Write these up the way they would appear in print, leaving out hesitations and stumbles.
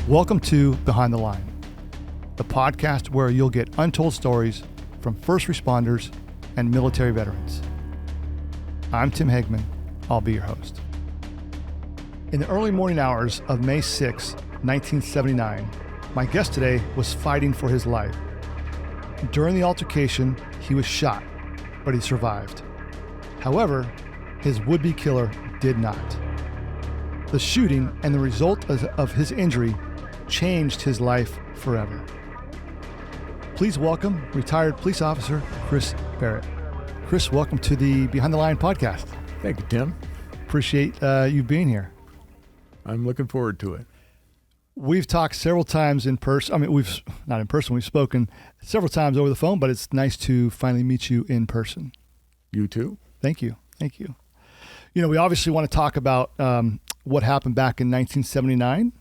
Welcome to Behind the Line, the podcast where you'll get untold stories from first responders and military veterans. I'm Tim Hegman. I'll be your host. In the early morning hours of May 6, 1979, my guest today was fighting for his life. During the altercation, he was shot, but he survived. However, his would-be killer did not. The shooting and the result of his injury changed his life forever. Please welcome retired police officer Chris Barrett. Chris, welcome to the Behind the Line podcast. Thank you, Tim. Appreciate you being here. I'm looking forward to it. We've talked several times in person. I mean, we've not in person. We've spoken several times over the phone, but it's nice to finally meet you in person. You too. Thank you. Thank you. You know, we obviously want to talk about what happened back in 1979.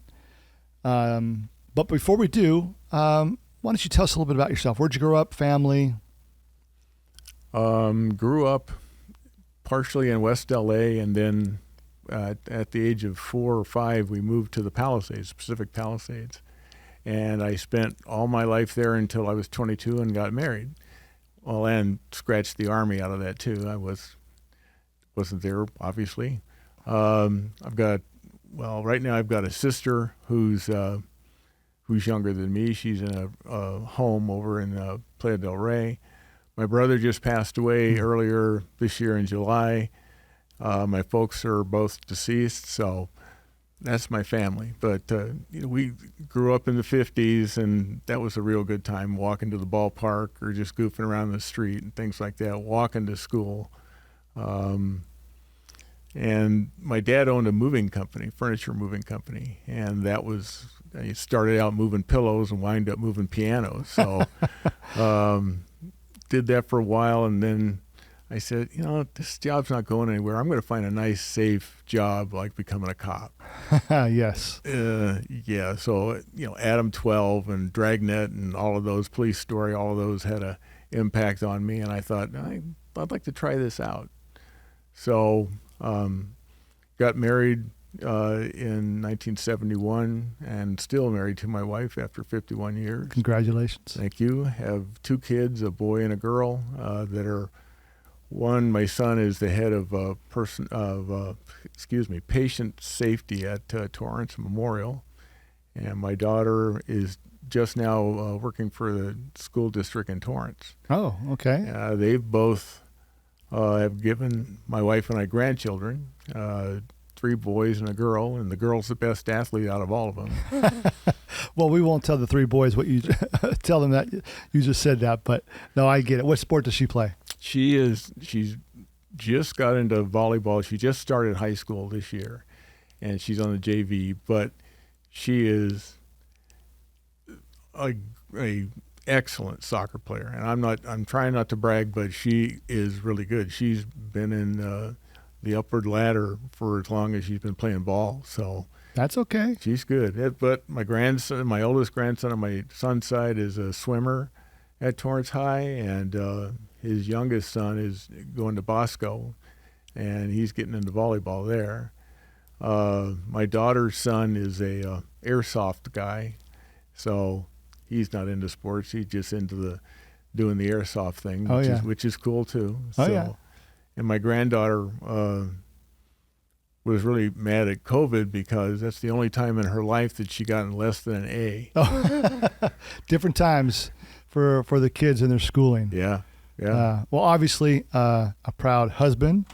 But before we do, why don't you tell us a little bit about yourself? Where'd you grow up, family? Grew up partially in West LA, and then at the age of 4 or 5, we moved to the Palisades, Pacific Palisades. And I spent all my life there until I was 22 and got married. Well, and scratched the Army out of that too. I wasn't there, obviously. Right now I've got a sister who's younger than me. She's in a home over in Playa del Rey. My brother just passed away earlier this year in July. My folks are both deceased, so that's my family. But we grew up in the 50s, and that was a real good time, walking to the ballpark or just goofing around the street and things like that, walking to school. And my dad owned a moving company, furniture moving company, and I started out moving pillows and wound up moving pianos. So did that for a while, and then I said, this job's not going anywhere. I'm going to find a nice, safe job like becoming a cop. Yes. Yeah. So, Adam 12 and Dragnet and all of those, Police Story, all of those had an impact on me. And I thought, I'd like to try this out. So got married in 1971 and still married to my wife after 51 years. Congratulations. Thank you. Have 2 kids, a boy and a girl that are. One, my son is the head of patient safety at Torrance Memorial, and my daughter is just now working for the school district in Torrance. Oh, okay. They've both have given my wife and I grandchildren, 3 boys and a girl, and the girl's the best athlete out of all of them. Well, we won't tell the 3 boys what you tell them that you just said that, but no, I get it. What sport does she play? She's just got into volleyball. She just started high school this year, and she's on the JV. But she is a excellent soccer player, and I'm trying not to brag, but she is really good. She's been in the upward ladder for as long as she's been playing ball. So that's okay. She's good. But my grandson, my oldest grandson on my son's side, is a swimmer at Torrance High, and his youngest son is going to Bosco, and he's getting into volleyball there. My daughter's son is a airsoft guy, so he's not into sports. He's just into doing the airsoft thing, which is cool too. And my granddaughter was really mad at COVID because that's the only time in her life that she got less than an A. Oh. Different times for the kids in their schooling. Yeah. Well, obviously, a proud husband,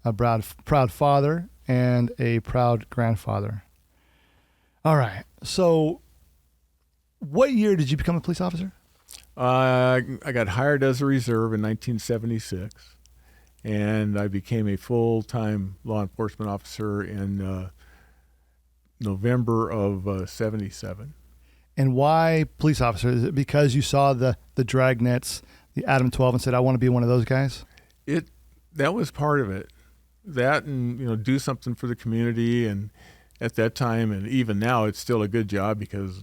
a proud father, and a proud grandfather. All right. So what year did you become a police officer? I got hired as a reserve in 1976, and I became a full-time law enforcement officer in November of 77. And why police officer? Is it because you saw the Dragnets, the Adam 12, and said, I want to be one of those guys? That was part of it. That and, do something for the community. And at that time, and even now, it's still a good job because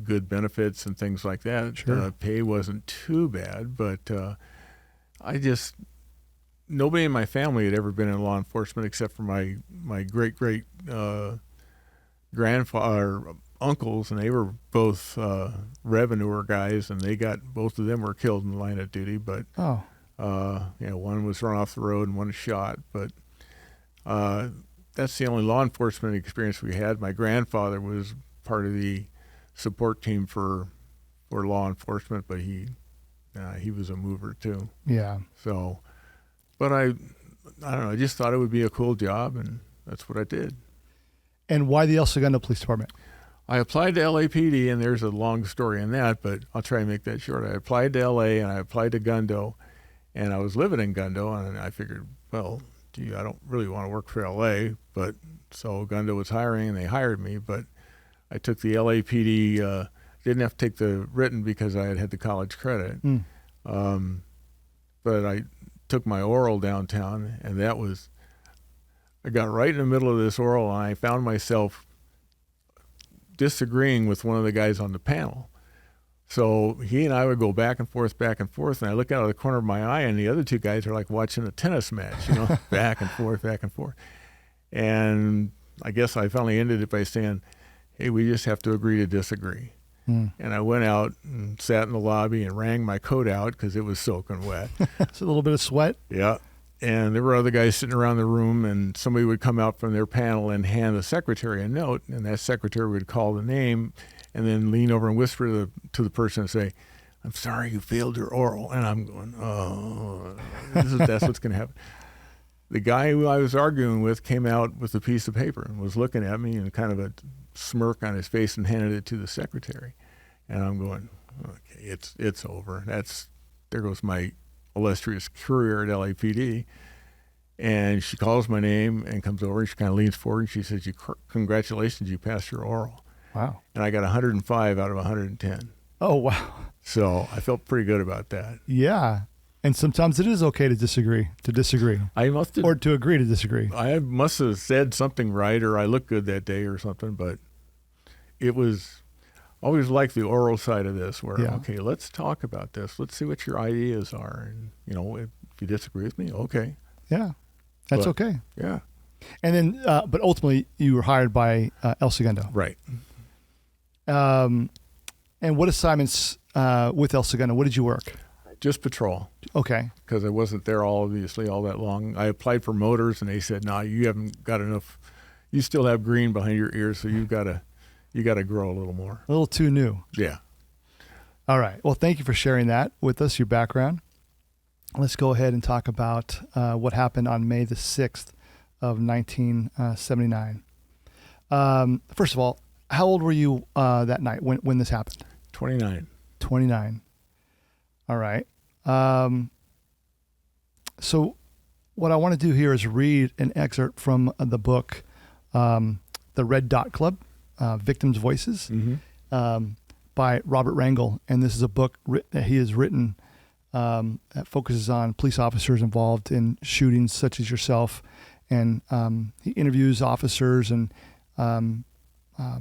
good benefits and things like that. Sure. Pay wasn't too bad, but nobody in my family had ever been in law enforcement except for my great grandfather, uncles, and they were both revenue guys, and both of them were killed in the line of duty. But one was run off the road and one was shot. But that's the only law enforcement experience we had. My grandfather was part of the support team for law enforcement, but he was a mover too. Yeah. So, but I don't know. I just thought it would be a cool job, and that's what I did. And why the El Segundo Police Department? I applied to LAPD, and there's a long story in that, but I'll try and make that short. I applied to LA, and I applied to Gundo, and I was living in Gundo, and I figured, well, gee, I don't really want to work for LA, but so Gundo was hiring, and they hired me, but I took the LAPD, didn't have to take the written because I had the college credit, but I took my oral downtown, and I got right in the middle of this oral, and I found myself disagreeing with one of the guys on the panel. So he and I would go back and forth, and I look out of the corner of my eye, and the other two guys are like watching a tennis match, back and forth. And I guess I finally ended it by saying, hey, we just have to agree to disagree. And I went out and sat in the lobby and wrung my coat out because it was soaking wet. It's a little bit of sweat. Yeah. And there were other guys sitting around the room, and somebody would come out from their panel and hand the secretary a note, and that secretary would call the name and then lean over and whisper to the person and say, I'm sorry you failed your oral. And I'm going, oh, that's what's going to happen. The guy who I was arguing with came out with a piece of paper and was looking at me and kind of a smirk on his face and handed it to the secretary. And I'm going, okay, it's over. There goes my illustrious career at LAPD. And she calls my name and comes over and she kind of leans forward and she says, congratulations, you passed your oral. Wow. And I got 105 out of 110. Oh, wow. So I felt pretty good about that. Yeah. And sometimes it is okay to disagree. I must have, or to agree to disagree. I must have said something right, or I looked good that day or something, but it was always like the oral side of this where, okay, let's talk about this. Let's see what your ideas are. And, if you disagree with me, okay. Yeah, that's okay. Yeah. And then, but ultimately you were hired by El Segundo. Right. And what assignments with El Segundo, what did you work? Just patrol. Okay. Because I wasn't there obviously all that long. I applied for motors and they said, no, you haven't got enough. You still have green behind your ears, so you got to grow a little more. A little too new. Yeah. All right. Well, thank you for sharing that with us, your background. Let's go ahead and talk about what happened on May the 6th of 1979. First of all, how old were you that night when this happened? 29. 29. All right. So what I want to do here is read an excerpt from the book, The Red Dot Club, Victims' Voices, by Robert Rangel. And this is a book that he has written that focuses on police officers involved in shootings such as yourself. And he interviews officers and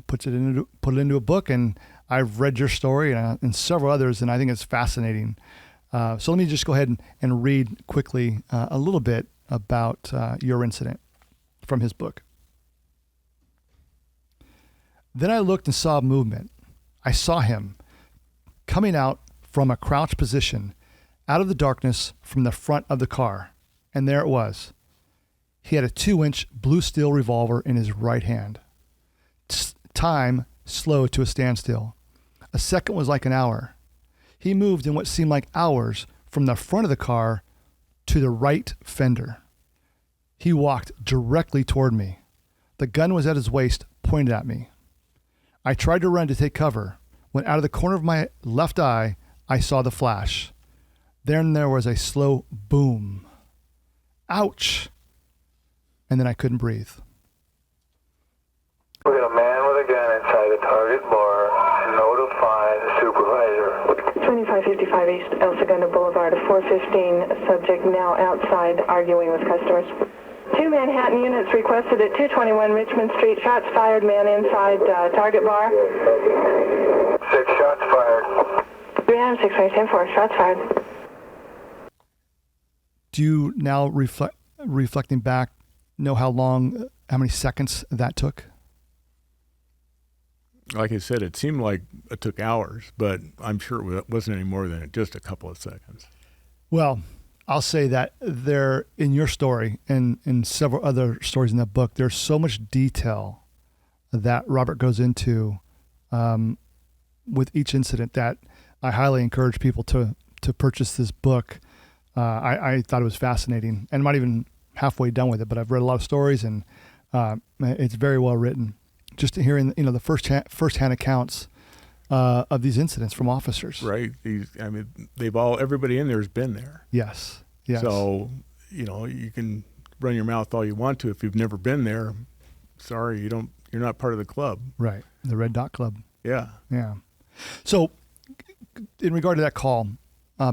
put it into a book. And I've read your story and several others, and I think it's fascinating. So let me just go ahead and read quickly a little bit about your incident from his book. Then I looked and saw movement. I saw him coming out from a crouched position out of the darkness from the front of the car. And there it was. He had a 2-inch blue steel revolver in his right hand. Time slowed to a standstill. A second was like an hour. He moved in what seemed like hours from the front of the car to the right fender. He walked directly toward me. The gun was at his waist, pointed at me. I tried to run to take cover. When out of the corner of my left eye, I saw the flash. Then there was a slow boom. Ouch! And then I couldn't breathe. We got a man with a gun inside the target bar. Notify the supervisor. 2555 East El Segundo Boulevard, a 415 subject now outside arguing with customers. 2 Manhattan units requested at 221 Richmond Street. Shots fired, man inside target bar. 6 shots fired. 3 610-4, shots fired. Do you now, reflecting back, know how many seconds that took? like I said, it seemed like it took hours, but I'm sure it wasn't any more than just a couple of seconds. Well, I'll say that there, in your story and in several other stories in that book, there's so much detail that Robert goes into with each incident that I highly encourage people to purchase this book. I thought it was fascinating, and I'm not even halfway done with it, but I've read a lot of stories, and it's very well written. Just hearing, the first-hand accounts of these incidents from officers. Right. Everybody in there has been there. Yes. Yes. So, you can run your mouth all you want to. If you've never been there, sorry, you're not part of the club. Right. The Red Dot Club. Yeah. Yeah. So, in regard to that call,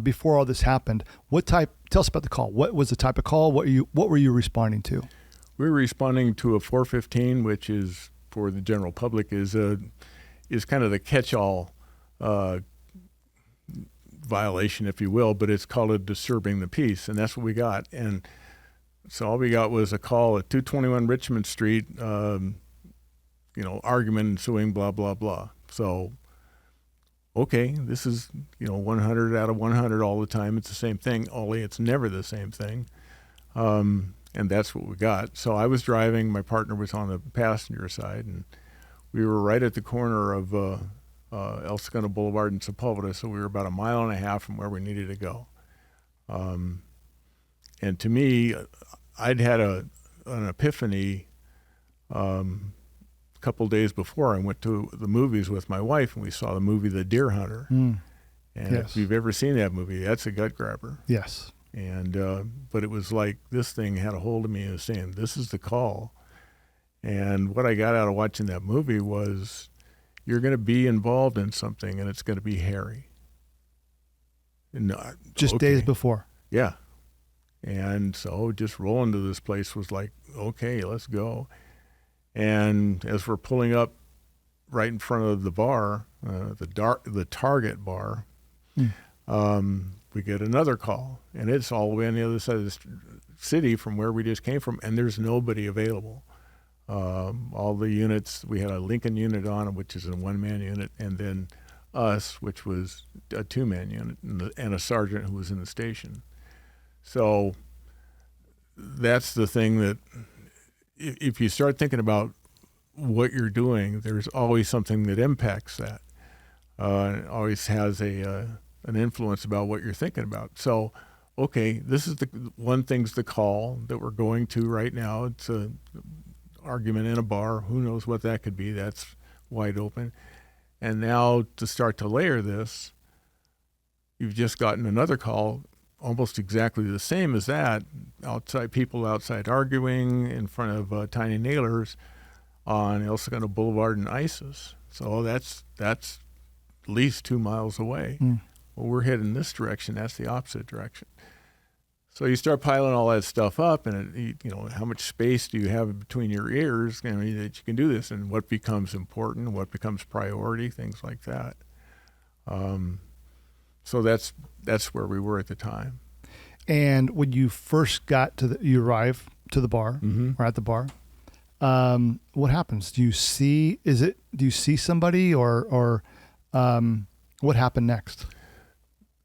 before all this happened, tell us about the call. What was the type of call? What were you responding to? We were responding to a 415, which is, for the general public, is kind of the catch-all violation, if you will, but it's called a disturbing the peace, and that's what we got. And so all we got was a call at 221 Richmond Street, argument ensuing, blah, blah, blah. So, okay, this is, 100 out of 100 all the time. It's the same thing, only it's never the same thing. And that's what we got. So I was driving, my partner was on the passenger side, and we were right at the corner of El Segundo Boulevard and Sepulveda, so we were about 1.5 miles from where we needed to go. And to me, I'd had an epiphany a couple days before. I went to the movies with my wife, and we saw the movie The Deer Hunter. And Yes. if you've ever seen that movie, that's a gut grabber. Yes. And but it was like this thing had a hold of me and was saying, this is the call. And what I got out of watching that movie was, you're going to be involved in something, and it's going to be hairy. And, Just days before. Yeah. And so just rolling to this place was like, okay, let's go. And as we're pulling up right in front of the bar, the Target bar, we get another call, and it's all the way on the other side of the city from where we just came from, and there's nobody available. All the units, we had a Lincoln unit on, which is a one-man unit, and then us, which was a two-man unit, and a sergeant who was in the station. So that's the thing that if you start thinking about what you're doing, there's always something that impacts that. It always has an influence about what you're thinking about. So, okay, this is the one thing's the call that we're going to right now. It's a argument in a bar. Who knows what that could be? That's wide open. And now to start to layer this, you've just gotten another call almost exactly the same as that, people outside arguing in front of Tiny Nailers on El Segundo Boulevard and ISIS. So that's at least 2 miles away. Well, we're heading this direction. That's the opposite direction. So you start piling all that stuff up, and how much space do you have between your ears that you can do this, and what becomes important, what becomes priority, things like that. So that's where we were at the time. And when you first got you arrive to the bar, or at the bar, what happens? Do you see somebody, or what happened next?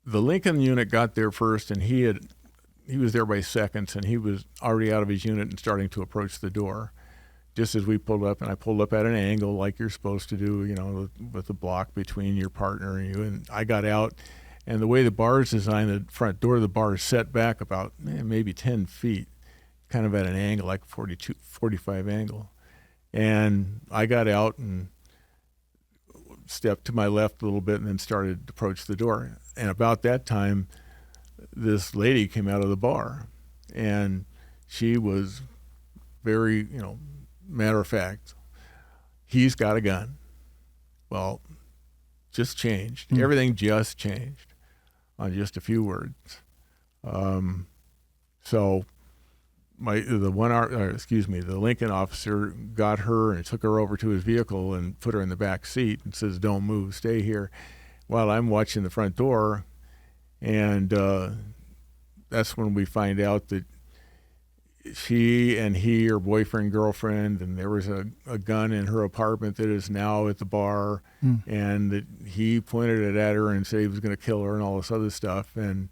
The Lincoln unit got there first, and he was there by seconds, and he was already out of his unit and starting to approach the door. Just as we pulled up, and I pulled up at an angle like you're supposed to do, with the block between your partner and you. And I got out, and the way the bar is designed, the front door of the bar is set back about maybe 10 feet, kind of at an angle, like 45 angle. And I got out and stepped to my left a little bit and then started to approach the door. And about that time, this lady came out of the bar, and she was very, matter of fact, he's got a gun. Well, just changed. Everything just changed on just a few words. So the Lincoln officer got her and took her over to his vehicle and put her in the back seat and says, "Don't move, stay here," while I'm watching the front door. And that's when we find out that she and he are boyfriend, girlfriend, and there was a gun in her apartment that is now at the bar, and that he pointed it at her and said he was going to kill her and all this other stuff. And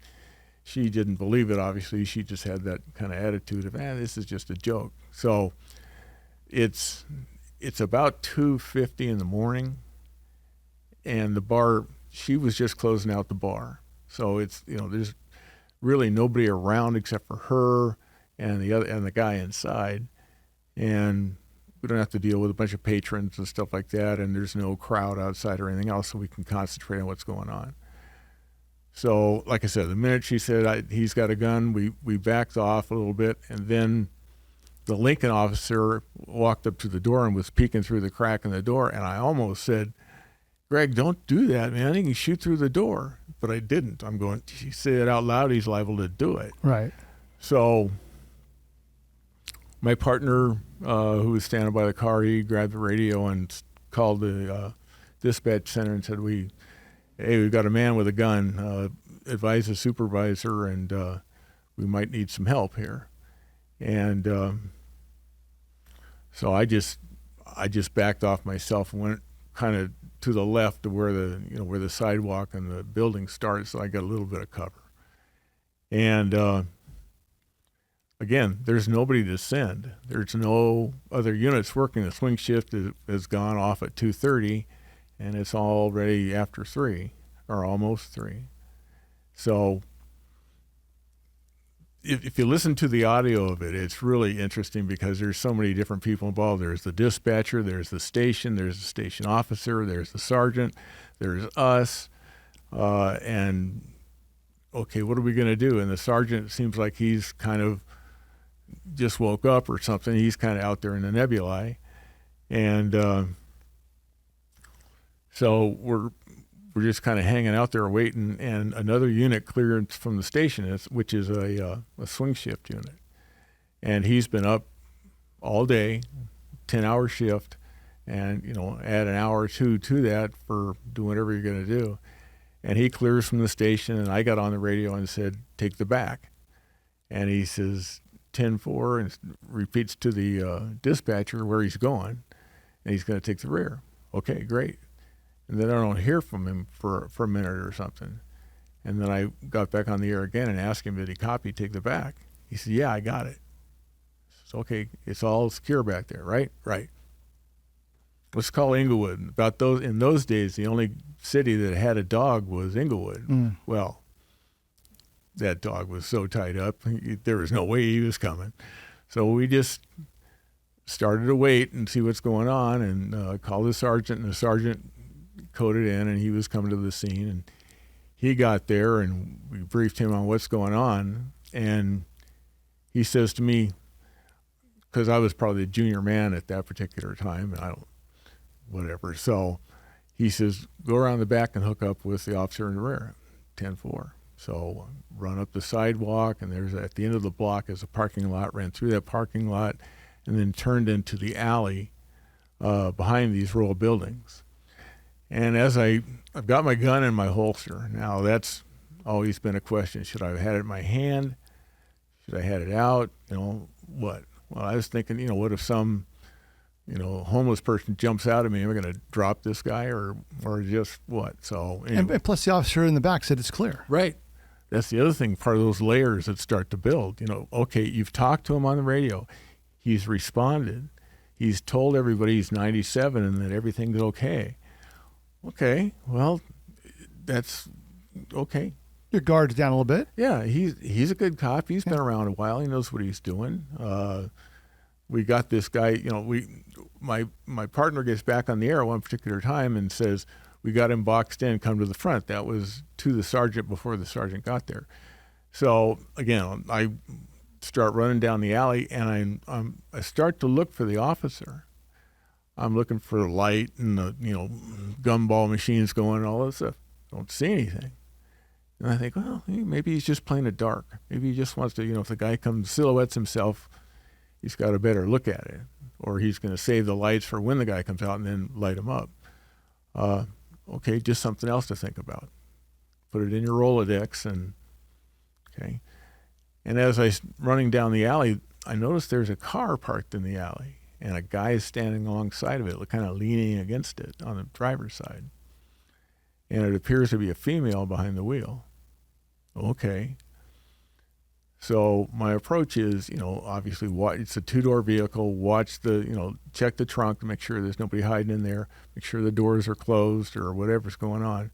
she didn't believe it, obviously. She just had that kind of attitude of, this is just a joke. So it's about 2:50 in the morning, and the bar, she was just closing out the bar. So it's, there's really nobody around except for her and the guy inside, and we don't have to deal with a bunch of patrons and stuff like that, and there's no crowd outside or anything else, so we can concentrate on what's going on. So, like I said, the minute she said he's got a gun, we backed off a little bit, and then the Lincoln officer walked up to the door and was peeking through the crack in the door, and I almost said, "Greg, don't do that, man. He can shoot through the door." But I didn't. I'm going, she said it out loud, he's liable to do it. Right. So my partner, who was standing by the car, he grabbed the radio and called the dispatch center and said, "Hey, we've got a man with a gun. Advise the supervisor, and we might need some help here." And so I just backed off myself and went kind of to the left of where the sidewalk and the building starts, so I got a little bit of cover. And again, there's nobody to send. There's no other units working. The swing shift has gone off at 2:30, and it's already after 3, or almost 3. So if you listen to the audio of it, it's really interesting because there's so many different people involved. There's the dispatcher, there's the station, there's the station officer, there's the sergeant, there's us, and okay, what are we going to do? And the sergeant seems like he's kind of just woke up or something. He's kind of out there in the nebulae. And so we're just kind of hanging out there waiting, and another unit cleared from the station, which is a swing shift unit. And he's been up all day, 10-hour shift, and, add an hour or two to that for doing whatever you're going to do. And he clears from the station, and I got on the radio and said, "Take the back." And he says, 10-4, and repeats to the dispatcher where he's going, and he's going to take the rear. Okay, great. And then I don't hear from him for a minute or something. And then I got back on the air again and asked him, did he copy, take the back? He said, "Yeah, I got it." So, okay, it's all secure back there, right? Right. Let's call Inglewood. In those days, the only city that had a dog was Inglewood. Well, that dog was so tied up, there was no way he was coming. So we just started to wait and see what's going on, and called the sergeant, and the sergeant coded in, and he was coming to the scene, and he got there, and we briefed him on what's going on, and he says to me, because I was probably the junior man at that particular time, and whatever, so he says, "Go around the back and hook up with the officer in the rear." 10-4. So run up the sidewalk, and there's at the end of the block is a parking lot, ran through that parking lot, and then turned into the alley behind these row of buildings. And as I've got my gun in my holster. Now, that's always been a question. Should I have had it in my hand? Should I had it out? What? Well, I was thinking, what if some, homeless person jumps out at me? Am I going to drop this guy or just what? So anyway. And plus the officer in the back said it's clear. Right. That's the other thing, part of those layers that start to build. Okay, you've talked to him on the radio. He's responded. He's told everybody he's 97 and that everything's okay. Okay, well, that's okay. Your guard's down a little bit. Yeah, he's a good cop. He's been around a while. He knows what he's doing. We got this guy. My partner gets back on the air one particular time and says, "We got him boxed in. Come to the front." That was to the sergeant before the sergeant got there. So again, I start running down the alley, and I start to look for the officer. I'm looking for the light and the gumball machines going and all that stuff. Don't see anything. And I think, well, maybe he's just playing it dark. Maybe he just wants to, if the guy comes, silhouettes himself, he's got a better look at it. Or he's going to save the lights for when the guy comes out and then light him up. Okay, just something else to think about. Put it in your Rolodex, and okay. And as I was running down the alley, I noticed there's a car parked in the alley, and a guy is standing alongside of it, kind of leaning against it on the driver's side. And it appears to be a female behind the wheel. Okay. So my approach is, obviously, it's a two-door vehicle. Watch check the trunk to make sure there's nobody hiding in there. Make sure the doors are closed or whatever's going on.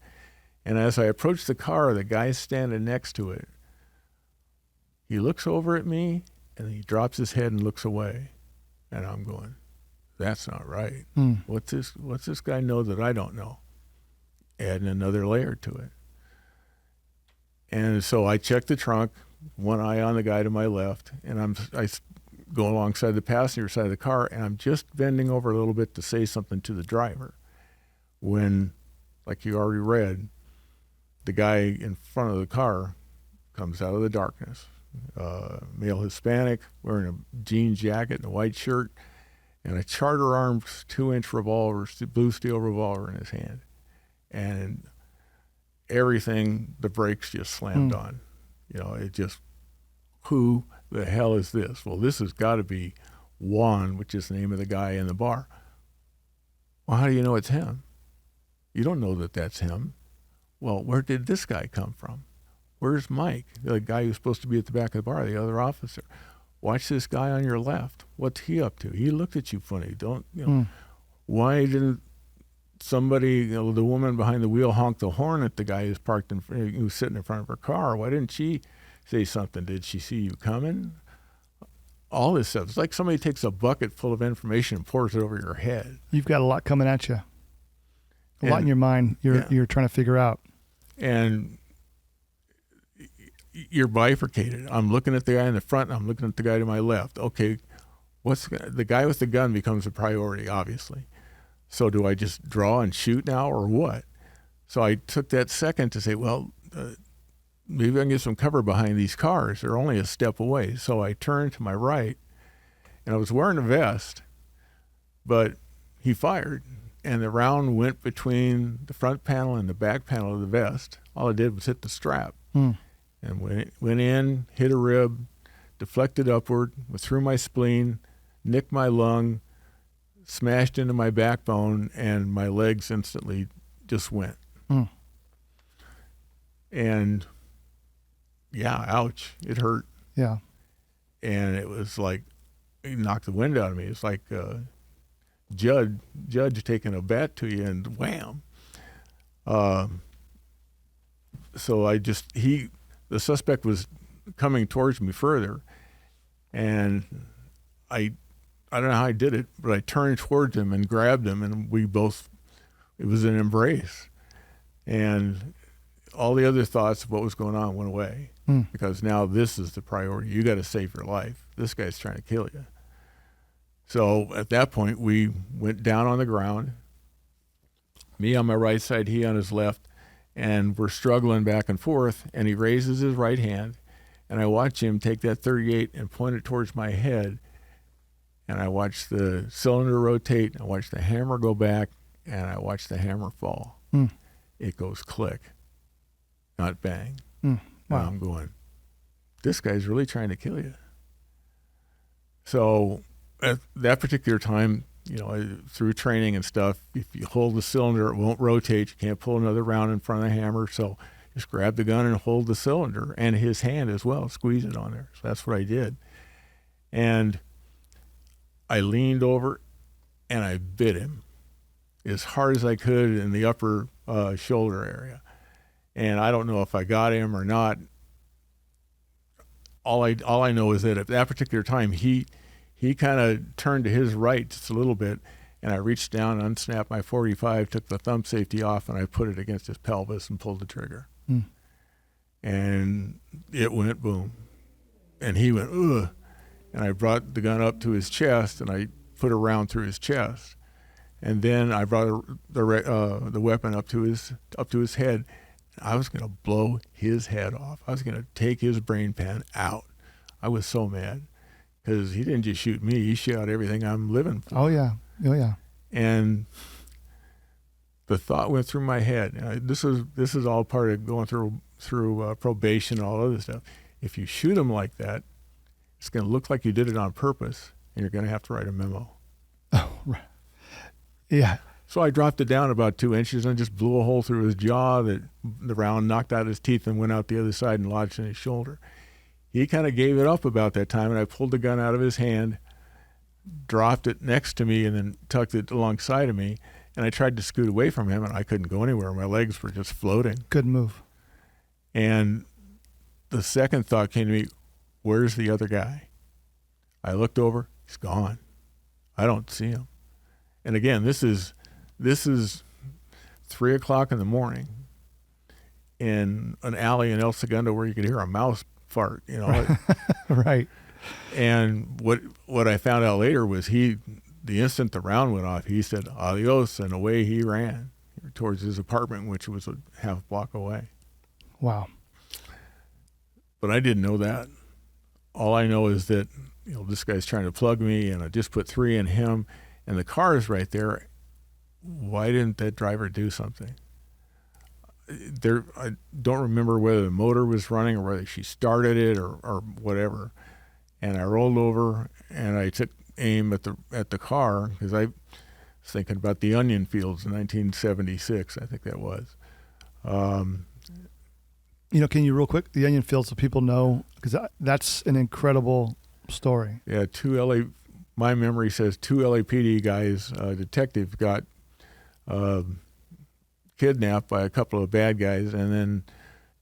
And as I approach the car, the guy's standing next to it. He looks over at me, and he drops his head and looks away. And I'm going, that's not right. What's this guy know that I don't know? Adding another layer to it. And so I check the trunk, one eye on the guy to my left, and I go alongside the passenger side of the car, and I'm just bending over a little bit to say something to the driver when, like you already read, the guy in front of the car comes out of the darkness. Male Hispanic, wearing a jean jacket and a white shirt, and a Charter Arms 2-inch revolver, blue steel revolver in his hand. And everything, the brakes just slammed on. It just, who the hell is this? Well, this has got to be Juan, which is the name of the guy in the bar. Well, how do you know it's him? You don't know that that's him. Well, where did this guy come from? Where's Mike, the guy who's supposed to be at the back of the bar, the other officer? Watch this guy on your left. What's he up to? He looked at you funny. Why didn't somebody, the woman behind the wheel, honk the horn at the guy who's sitting in front of her car? Why didn't she say something? Did she see you coming? All this stuff. It's like somebody takes a bucket full of information and pours it over your head. You've got a lot coming at you. A lot in your mind you're trying to figure out. And you're bifurcated. I'm looking at the guy in the front, and I'm looking at the guy to my left. Okay, the guy with the gun becomes a priority, obviously. So do I just draw and shoot now, or what? So I took that second to say, well, maybe I can get some cover behind these cars. They're only a step away. So I turned to my right, and I was wearing a vest, but he fired, and the round went between the front panel and the back panel of the vest. All it did was hit the strap. And when it went in, hit a rib, deflected upward, went through my spleen, nicked my lung, smashed into my backbone, and my legs instantly just went. And ouch, it hurt. Yeah. And it was like, it knocked the wind out of me. It's like judge taking a bat to you, and wham. So the suspect was coming towards me further, and I don't know how I did it, but I turned towards him and grabbed him, and it was an embrace. And all the other thoughts of what was going on went away, because now this is the priority. You got to save your life. This guy's trying to kill you. So at that point, we went down on the ground, me on my right side, he on his left, and we're struggling back and forth, and he raises his right hand, and I watch him take that .38 and point it towards my head, and I watch the cylinder rotate, I watch the hammer go back, and I watch the hammer fall. It goes click, not bang. Wow. And I'm going, this guy's really trying to kill you. So at that particular time, through training and stuff, if you hold the cylinder, it won't rotate. You can't pull another round in front of the hammer. So just grab the gun and hold the cylinder, and his hand as well, squeeze it on there. So that's what I did. And I leaned over and I bit him as hard as I could in the upper shoulder area. And I don't know if I got him or not. All I know is that at that particular time, he kind of turned to his right just a little bit, and I reached down, unsnapped my .45, took the thumb safety off, and I put it against his pelvis and pulled the trigger. And it went boom. And he went, ugh. And I brought the gun up to his chest, and I put a round through his chest. And then I brought the weapon up to his head. I was going to blow his head off. I was going to take his brain pan out. I was so mad. Because he didn't just shoot me, he shot everything I'm living for. Oh, yeah. And the thought went through my head. This is all part of going through probation and all other stuff. If you shoot him like that, It's going to look like you did it on purpose, and you're going to have to write a memo. Oh, right. Yeah. So I dropped it down about 2 inches and just blew a hole through his jaw that the round knocked out his teeth and went out the other side and lodged in his shoulder. He kind of gave it up about that time, and I pulled the gun out of his hand, dropped it next to me, and then tucked it alongside of me. And I tried to scoot away from him, and I couldn't go anywhere. My legs were just floating. Good move. And the second thought came to me, where's the other guy? I looked over, he's gone. I don't see him. And again, this is 3 o'clock in the morning in an alley in El Segundo where you could hear a mouse fart, you know. Right. And what I found out later was the instant the round went off, he said adios, and away he ran towards his apartment, which was a half block away. Wow. But I didn't know that. All I know is that, you know, this guy's trying to plug me, and I just put 3 in him, and the car is right there. Why didn't that driver do something? I don't remember whether the motor was running or whether she started it or whatever. And I rolled over and I took aim at the car because I was thinking about the onion fields in 1976. I think that was. You know, can you real quick, the onion fields, so people know, because that's an incredible story. Yeah, my memory says 2 LAPD guys, detective got kidnapped by a couple of bad guys and then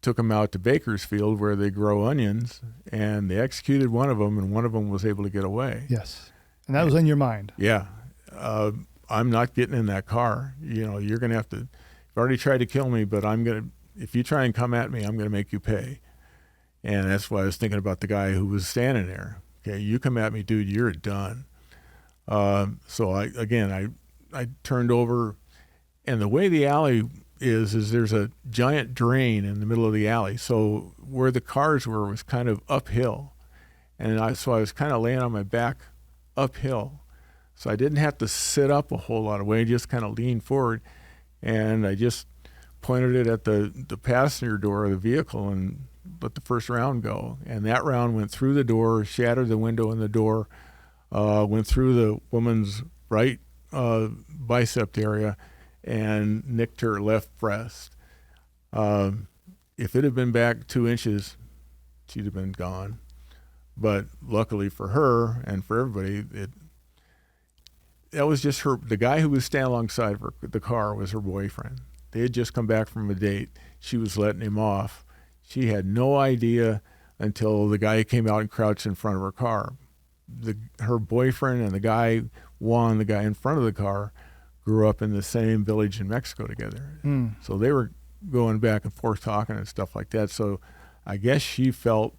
took them out to Bakersfield where they grow onions, and they executed one of them, and one of them was able to get away. Yes. And that was in your mind. Yeah. I'm not getting in that car. You know, you're going to have to, you've already tried to kill me, but if you try and come at me, I'm going to make you pay. And that's why I was thinking about the guy who was standing there. Okay, you come at me, dude, you're done. So I turned over, and the way the alley is there's a giant drain in the middle of the alley. So where the cars were was kind of uphill. And so I was kind of laying on my back uphill. So I didn't have to sit up a whole lot of way, just kind of lean forward. And I just pointed it at the passenger door of the vehicle and let the first round go. And that round went through the door, shattered the window in the door, went through the woman's right bicep area, and nicked her left breast. If it had been back 2 inches, she'd have been gone. But luckily for her and for everybody, that was just her. The guy who was standing alongside her, the car, was her boyfriend. They had just come back from a date. She was letting him off. She had no idea until the guy came out and crouched in front of her car. Her boyfriend and the guy, Juan, the guy in front of the car, grew up in the same village in Mexico together. So they were going back and forth talking and stuff like that. So I guess she felt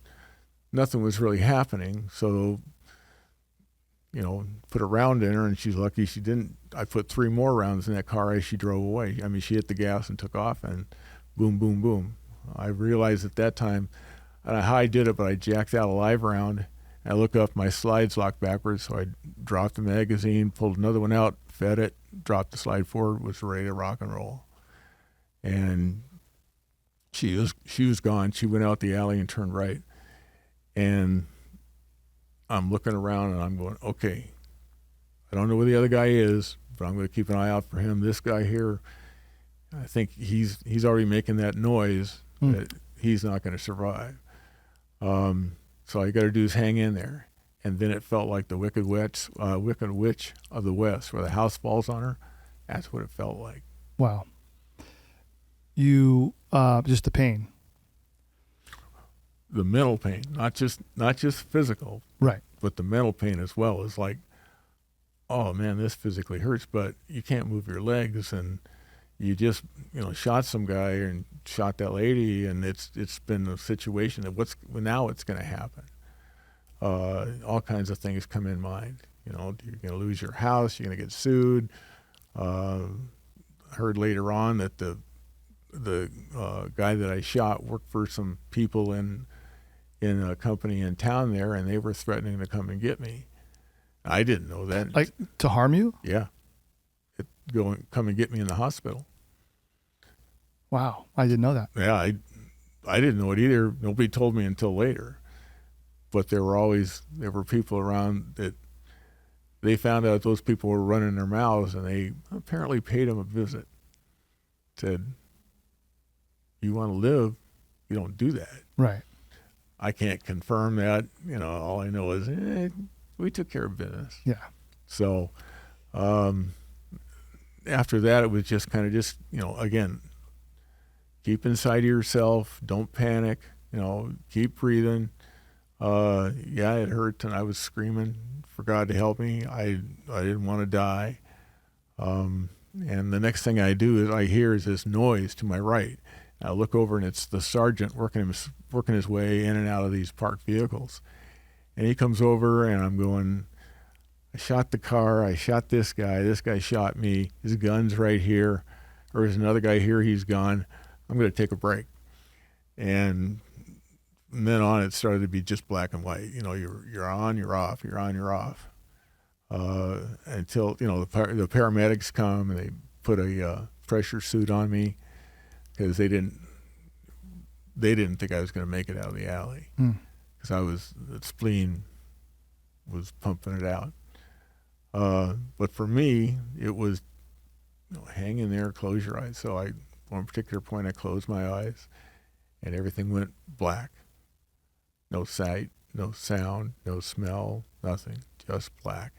nothing was really happening. So, you know, put a round in her, and she's lucky she didn't. I put 3 more rounds in that car as she drove away. I mean, she hit the gas and took off, and boom, boom, boom. I realized at that time, I don't know how I did it, but I jacked out a live round. I look up, my slides locked backwards, so I dropped the magazine, pulled another one out, fed it, dropped the slide forward, was ready to rock and roll. And she was gone. She went out the alley and turned right. And I'm looking around and I'm going, okay, I don't know where the other guy is, but I'm going to keep an eye out for him. This guy here, I think he's already making that noise that he's not going to survive. So all you got to do is hang in there. And then it felt like the Wicked Witch of the West, where the house falls on her. That's what it felt like. Wow. You just the pain. The mental pain, not just physical, right? But the mental pain as well is like, oh man, this physically hurts, but you can't move your legs, and you just shot some guy and shot that lady, and it's been a situation that now it's going to happen. All kinds of things come in mind. You're going to lose your house. You're going to get sued. Heard later on that the guy that I shot worked for some people in a company in town there, and they were threatening to come and get me. I didn't know that. Like to harm you? Yeah. Come and get me in the hospital. Wow, I didn't know that. Yeah, I didn't know it either. Nobody told me until later. but there were people around that they found out those people were running their mouths, and they apparently paid him a visit. Said, "You want to live, you don't do that." Right. I can't confirm that. All I know is we took care of business. Yeah. So after that, it was just kind of again, keep inside of yourself. Don't panic. Keep breathing. It hurt, and I was screaming for God to help me. I didn't want to die. And the next thing I do is I hear this noise to my right. I look over, and it's the sergeant working his way in and out of these parked vehicles. And he comes over, and I'm going, I shot the car. I shot this guy. This guy shot me. His gun's right here. Or there's another guy here. He's gone. I'm going to take a break. And from then on, it started to be just black and white. You're on, you're off. You're on, you're off. Until the paramedics come and they put a pressure suit on me because they didn't think I was going to make it out of the alley because the spleen was pumping it out. But for me, it was hang in there, close your eyes. So one particular point, I closed my eyes, and everything went black. No sight, no sound, no smell, nothing, just black.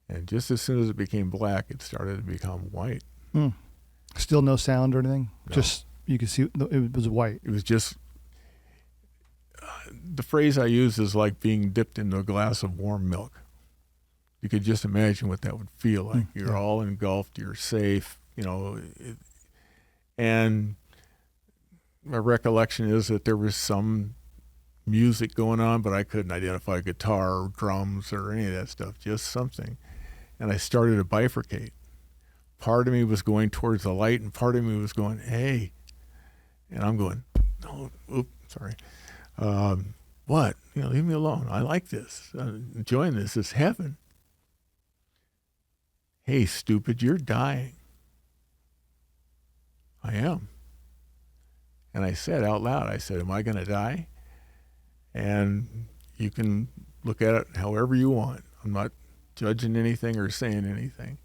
And just as soon as it became black, it started to become white. Still no sound or anything? No. Just, you could see it was white. It was just, the phrase I use is like being dipped into a glass of warm milk. You could just imagine what that would feel like. You're all engulfed, you're safe, and my recollection is that there was some music going on, but I couldn't identify guitar or drums or any of that stuff, just something. And I started to bifurcate. Part of me was going towards the light, and part of me was going, hey. And I'm going, no, oops, sorry. What? Leave me alone. I like this. I'm enjoying this. It's heaven. Hey, stupid, you're dying. I am. And I said out loud, I said, am I going to die? And you can look at it however you want. I'm not judging anything or saying anything.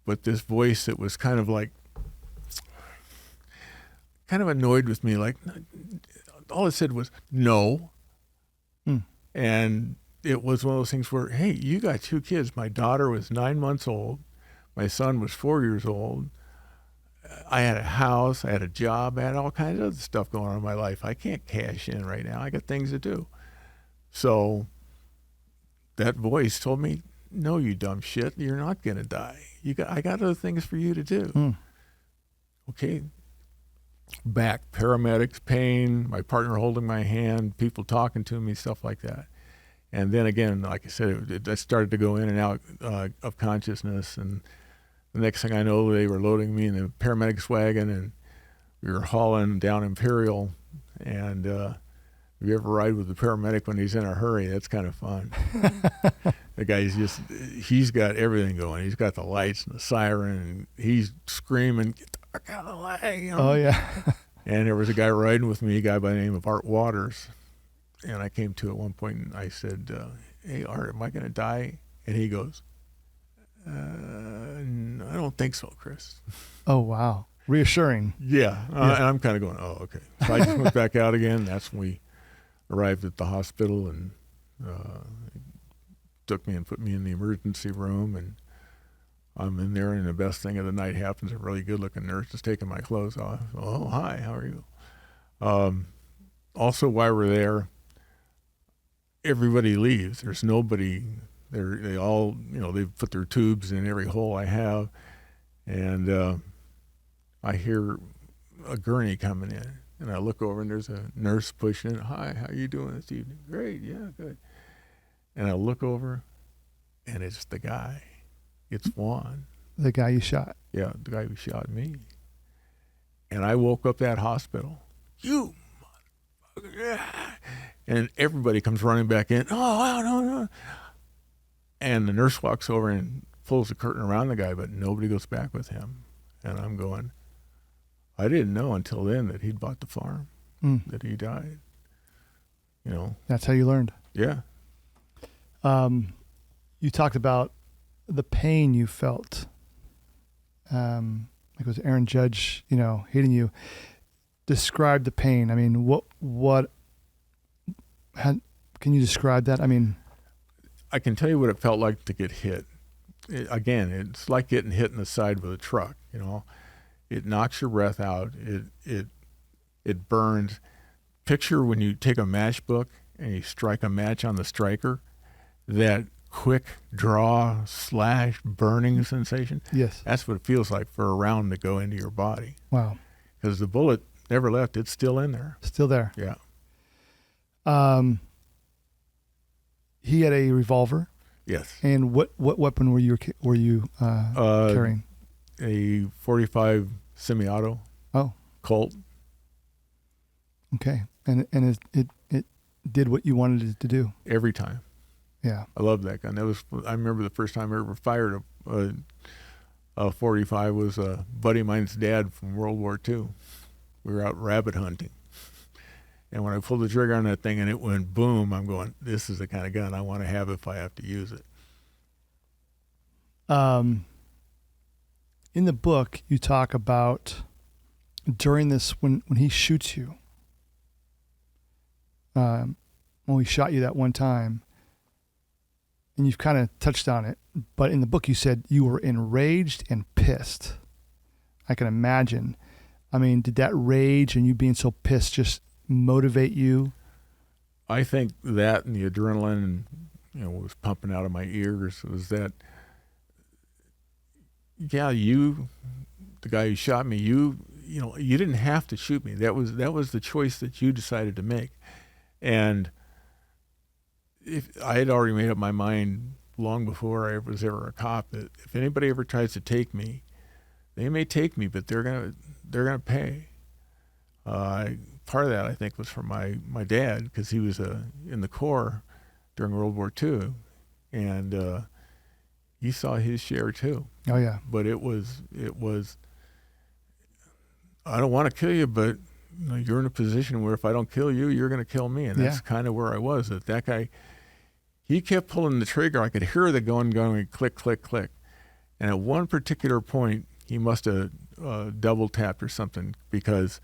But this voice that was kind of annoyed with me, like all it said was no. And it was one of those things where, hey, you got 2 kids. My daughter was 9 months old. My son was 4 years old. I had a house, I had a job, I had all kinds of other stuff going on in my life. I can't cash in right now. I got things to do. So that voice told me, no, you dumb shit, you're not going to die. I got other things for you to do. Okay. Back, paramedics, pain, my partner holding my hand, people talking to me, stuff like that. And then again, like I said, I started to go in and out of consciousness. And the next thing I know, they were loading me in the paramedics wagon, and we were hauling down Imperial. And if you ever ride with the paramedic when he's in a hurry, that's kind of fun. The guy's he's got everything going. He's got the lights and the siren, and he's screaming, get the fuck out of the way. Oh, yeah. And there was a guy riding with me, a guy by the name of Art Waters. And I came to at one point and I said, hey, Art, am I going to die? And he goes, no, I don't think so, Chris. Oh, wow. Reassuring. Yeah. And I'm kind of going, oh, okay. So I just went back out again. That's when we arrived at the hospital, and took me and put me in the emergency room. And I'm in there, and the best thing of the night happens. A really good-looking nurse is taking my clothes off. Oh, hi, how are you? Also, while we're there, everybody leaves. There's nobody. They all, they've put their tubes in every hole I have. And I hear a gurney coming in. And I look over, and there's a nurse pushing in. Hi, how you doing this evening? Great, yeah, good. And I look over, and it's the guy. It's Juan. The guy you shot. Yeah, the guy who shot me. And I woke up that hospital. You motherfucker. Yeah. And everybody comes running back in. Oh, wow, no. And the nurse walks over and pulls the curtain around the guy, but nobody goes back with him. And I'm going, I didn't know until then that he'd bought the farm, that he died. You know. That's how you learned. Yeah. You talked about the pain you felt. Like it was Aaron Judge, hitting you. Describe the pain. I mean, can you describe that? I mean, I can tell you what it felt like to get hit. Again, it's like getting hit in the side with a truck. It knocks your breath out. It burns. Picture when you take a matchbook and you strike a match on the striker, that quick draw, slash, burning sensation. Yes. That's what it feels like for a round to go into your body. Wow. Because the bullet never left. It's still in there. Still there. Yeah. He had a revolver. Yes. And what weapon were you carrying? A .45 semi-auto. Oh. Colt. Okay. And it did what you wanted it to do. Every time. Yeah. I love that gun. I remember the first time I ever fired a .45 was a buddy of mine's dad from World War II. We were out rabbit hunting. And when I pulled the trigger on that thing and it went boom, I'm going, this is the kind of gun I want to have if I have to use it. In the book, you talk about during this, when he shoots you, when he shot you that one time, and you've kind of touched on it, but in the book you said you were enraged and pissed. I can imagine. I mean, did that rage and you being so pissed just motivate you? I think that and the adrenaline, was pumping out of my ears was that, yeah, the guy who shot me, you didn't have to shoot me. That was the choice that you decided to make. And if I had already made up my mind long before I was ever a cop that if anybody ever tries to take me, they may take me, but they're gonna pay. Part of that I think was from my dad, because he was in the Corps during World War II, and he saw his share too. Oh yeah. But it was I don't want to kill you, but you're in a position where if I don't kill you, you're going to kill me, and that's kind of where I was. That guy, he kept pulling the trigger. I could hear the gun going click, click, click, and at one particular point, he must have double tapped or something, because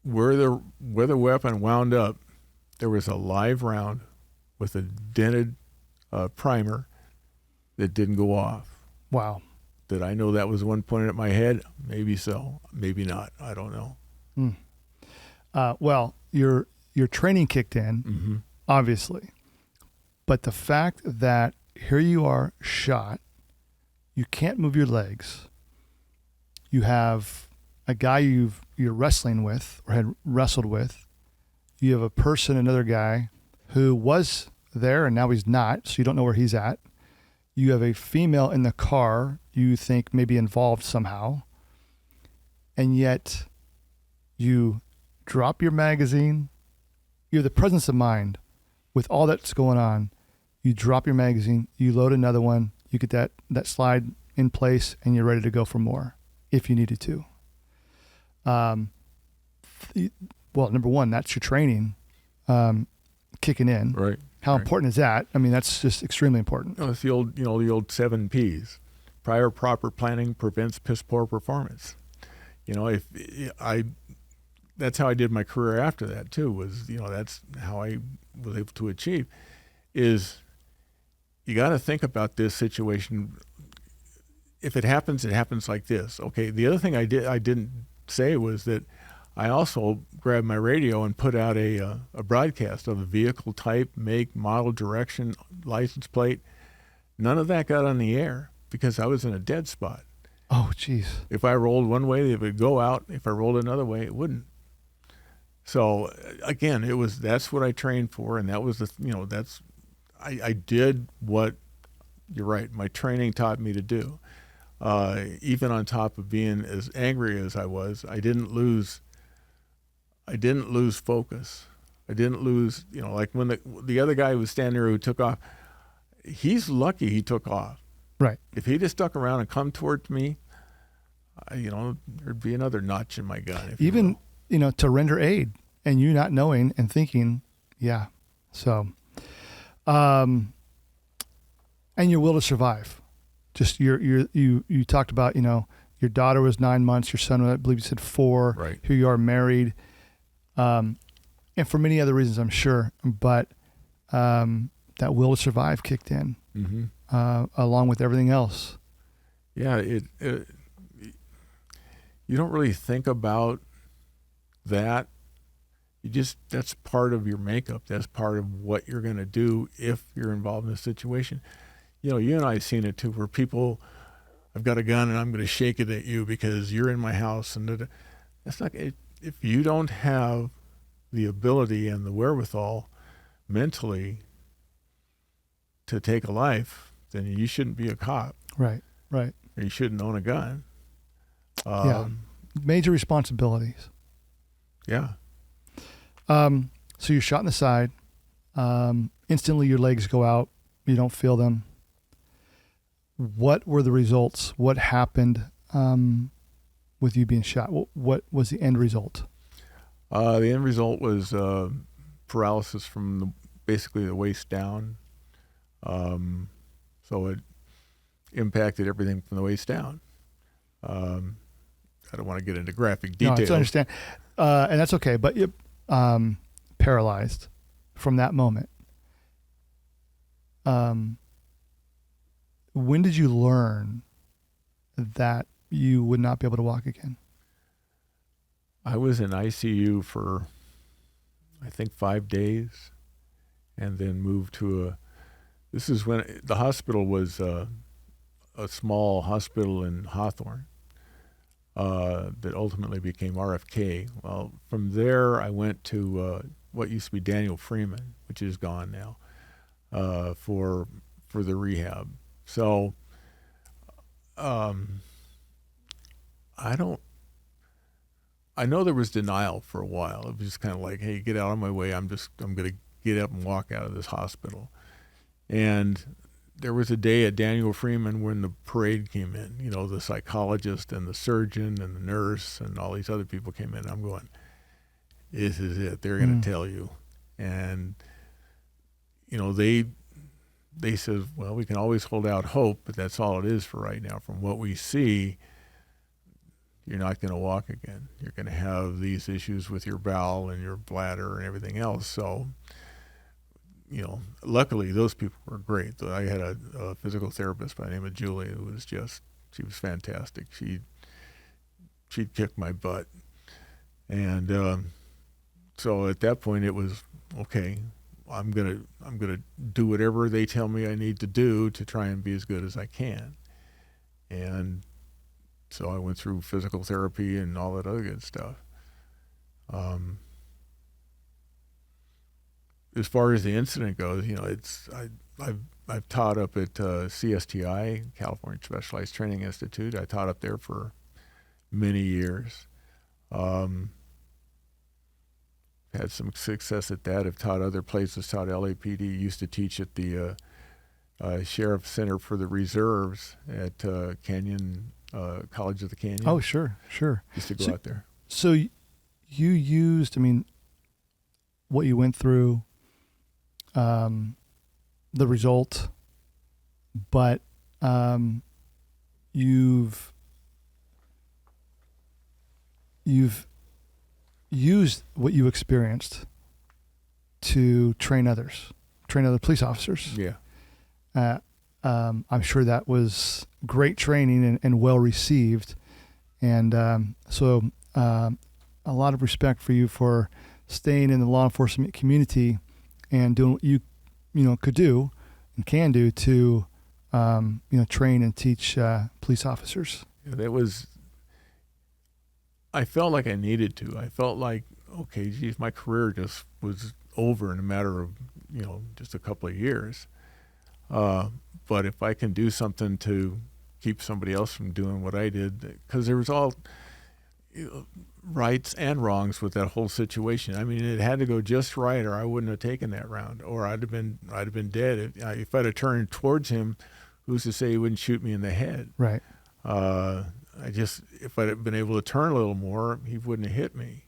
where the weapon wound up, there was a live round with a dented primer that didn't go off. Wow. Did I know that was one pointed at my head? Maybe so, maybe not. I don't know. Well, your training kicked in, obviously, but the fact that here you are shot, you can't move your legs, you have a guy you're wrestling with or had wrestled with, you have a person, another guy who was there and now he's not, so you don't know where he's at. You have a female in the car you think may be involved somehow, and yet you drop your magazine. You have the presence of mind with all that's going on. You drop your magazine, you load another one, you get that slide in place, and you're ready to go for more if you needed to. Well, number one, that's your training kicking in. Right. How important is that? I mean, that's just extremely important. It's the old 7 Ps. Prior proper planning prevents piss poor performance. That's how I did my career after that too, was, that's how I was able to achieve, is you got to think about this situation. If it happens like this. Okay. The other thing I didn't say was that I also grabbed my radio and put out a broadcast of the vehicle type, make, model, direction, license plate. None of that got on the air because I was in a dead spot. Oh, geez. If I rolled one way, it would go out. If I rolled another way, it wouldn't. So again, that's what I trained for, and that was I did what, you're right, my training taught me to do. Even on top of being as angry as I was, I didn't lose focus. I didn't lose, like when the other guy who was standing there who took off, he's lucky he took off. Right. If he just stuck around and come towards me, there'd be another notch in my gun. Even, to render aid. and you not knowing and thinking, yeah. So, and your will to survive. Just you talked about, your daughter was 9 months, your son, I believe you said 4. Right. Here you are married. And for many other reasons, I'm sure, but that will to survive kicked in, along with everything else. Yeah, you don't really think about that. That's part of your makeup. That's part of what you're going to do if you're involved in a situation. You and I have seen it too, where people, I've got a gun and I'm going to shake it at you because you're in my house. And that's not, if you don't have the ability and the wherewithal mentally to take a life, then you shouldn't be a cop. Right. Or you shouldn't own a gun. Major responsibilities. Yeah. So you're shot in the side. Instantly your legs go out. You don't feel them. What were the results? What happened with you being shot? What was the end result? The end result was paralysis from basically the waist down. So it impacted everything from the waist down. I don't want to get into graphic details. No, I understand. And that's okay. But you're paralyzed from that moment. When did you learn that you would not be able to walk again? I was in ICU for, I think, 5 days, and then moved to this is when the hospital was a small hospital in Hawthorne that ultimately became RFK. Well, from there I went to what used to be Daniel Freeman, which is gone now, for the rehab. So I know there was denial for a while. It was just kind of like, hey, get out of my way. I'm going to get up and walk out of this hospital. And there was a day at Daniel Freeman when the parade came in, the psychologist and the surgeon and the nurse and all these other people came in. I'm going, this is it. They're going to tell you. And, they said, well, we can always hold out hope, but that's all it is for right now. From what we see, you're not going to walk again. You're going to have these issues with your bowel and your bladder and everything else. So, luckily those people were great. I had a physical therapist by the name of Julie who was she was fantastic. She'd kick my butt. And so at that point it was, okay, I'm gonna do whatever they tell me I need to do to try and be as good as I can. And so I went through physical therapy and all that other good stuff. As far as the incident goes, I've taught up at CSTI, California Specialized Training Institute. I taught up there for many years. Had some success at that. I've taught other places. Taught LAPD. Used to teach at the Sheriff Center for the Reserves at Canyon College of the Canyon. Oh, sure. Used to go out there. So you used, what you went through, the result, but you've used what you experienced to train other police officers. Yeah. I'm sure that was great training and well received. And so a lot of respect for you for staying in the law enforcement community and doing what you could do and can do to train and teach police officers. Yeah, I felt like I needed to. I felt like, okay, geez, my career just was over in a matter of just a couple of years. But if I can do something to keep somebody else from doing what I did, because there was all rights and wrongs with that whole situation. It had to go just right, or I wouldn't have taken that round, or I'd have been dead. If I'd have turned towards him, who's to say he wouldn't shoot me in the head? Right. If I'd have been able to turn a little more, he wouldn't have hit me.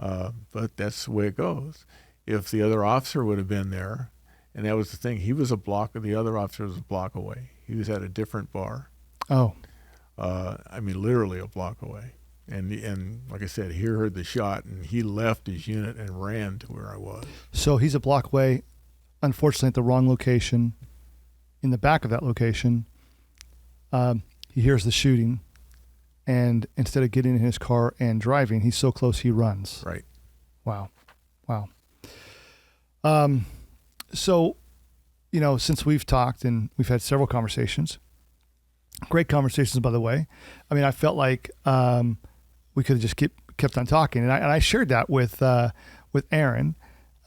But that's the way it goes. If the other officer would have been there, and that was the thing, the other officer was a block away. He was at a different bar. Oh. Literally a block away. And like I said, he heard the shot, and he left his unit and ran to where I was. So he's a block away, unfortunately at the wrong location. In the back of that location, he hears the shooting, and instead of getting in his car and driving, he's so close he runs. Right. Wow. So, since we've talked and we've had several conversations, great conversations, by the way. I mean, I felt like we could have just kept on talking, and I shared that with Aaron